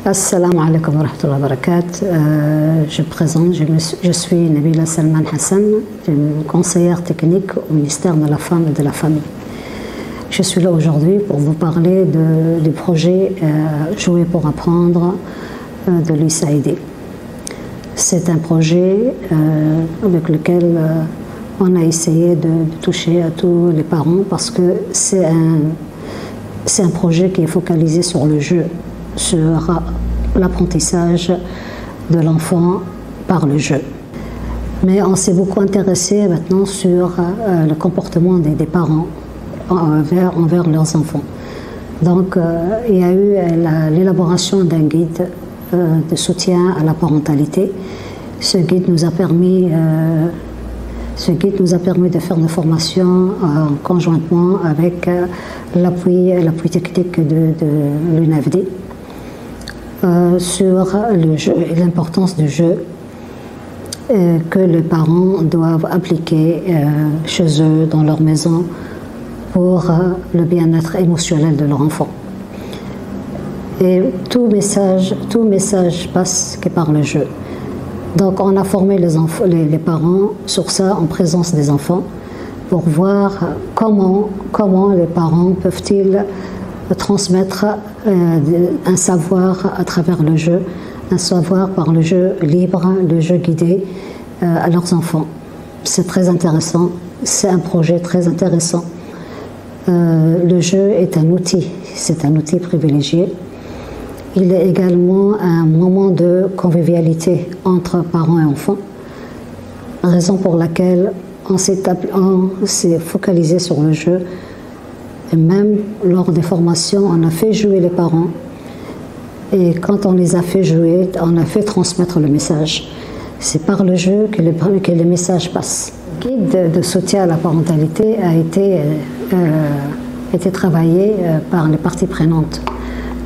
Assalamu alaikum wa rahmatullahi wa barakatuh. Je présente, je suis Nabila Salman Hassan, conseillère technique au ministère de la Femme et de la Famille. Je suis là aujourd'hui pour vous parler du projet Jouer pour apprendre de l'USAID. C'est un projet avec lequel on a essayé de toucher à tous les parents parce que c'est un projet qui est focalisé sur le jeu, sur l'apprentissage de l'enfant par le jeu. Mais on s'est beaucoup intéressé maintenant sur le comportement des parents envers leurs enfants. Donc il y a eu l'élaboration d'un guide de soutien à la parentalité. Ce guide nous a permis de faire nos formations conjointement avec l'appui technique de l'UNFD sur le jeu et l'importance du jeu que les parents doivent appliquer chez eux, dans leur maison, pour le bien-être émotionnel de leur enfant. Et tout message passe que par le jeu. Donc on a formé les parents sur ça en présence des enfants pour voir comment les parents peuvent-ils transmettre un savoir à travers le jeu, un savoir par le jeu libre, le jeu guidé à leurs enfants. C'est très intéressant, c'est un projet très intéressant. Le jeu est un outil, c'est un outil privilégié. Il est également un moment de convivialité entre parents et enfants, raison pour laquelle on s'est focalisé sur le jeu. Et même lors des formations, on a fait jouer les parents. Et quand on les a fait jouer, on a fait transmettre le message. C'est par le jeu que les messages passent. Le guide de soutien à la parentalité a été travaillé par les parties prenantes.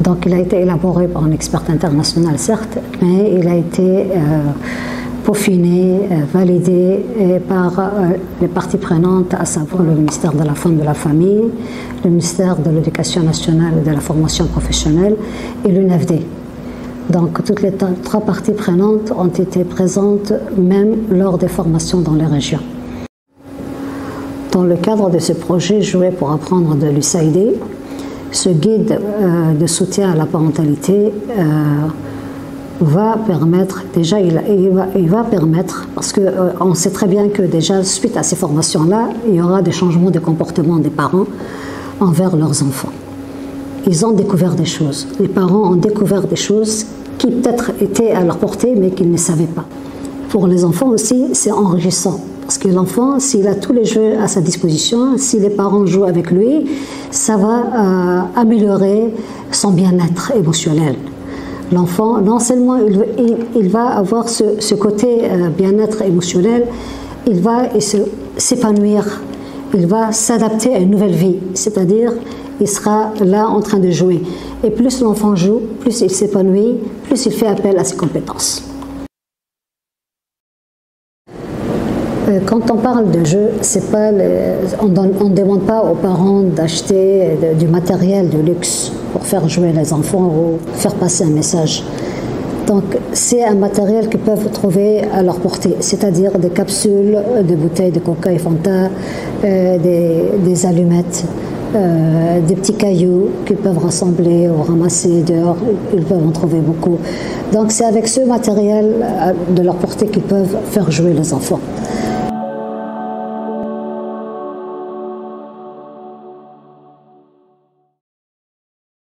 Donc il a été élaboré par une experte internationale, certes, mais il a été peaufiné, validé par les parties prenantes, à savoir le ministère de la Femme et de la Famille, le ministère de l'Éducation nationale et de la formation professionnelle et l'UNFD. Donc toutes les trois parties prenantes ont été présentes même lors des formations dans les régions. Dans le cadre de ce projet Jouer pour apprendre de l'USAID, ce guide de soutien à la parentalité va permettre, déjà il va permettre, parce qu'on sait très bien que déjà suite à ces formations-là, il y aura des changements de comportement des parents envers leurs enfants. Ils ont découvert des choses, les parents ont découvert des choses qui peut-être étaient à leur portée mais qu'ils ne savaient pas. Pour les enfants aussi, c'est enrichissant. Parce que l'enfant, s'il a tous les jeux à sa disposition, si les parents jouent avec lui, ça va améliorer son bien-être émotionnel. L'enfant, non seulement il va avoir ce côté bien-être émotionnel, il va s'épanouir, il va s'adapter à une nouvelle vie, c'est-à-dire il sera là en train de jouer. Et plus l'enfant joue, plus il s'épanouit, plus il fait appel à ses compétences. Quand on parle de jeu, on ne demande pas aux parents d'acheter du matériel de luxe pour faire jouer les enfants ou faire passer un message. Donc c'est un matériel qu'ils peuvent trouver à leur portée, c'est-à-dire des capsules, des bouteilles de Coca et Fanta, des allumettes, des petits cailloux qu'ils peuvent rassembler ou ramasser dehors, ils peuvent en trouver beaucoup. Donc c'est avec ce matériel de leur portée qu'ils peuvent faire jouer les enfants.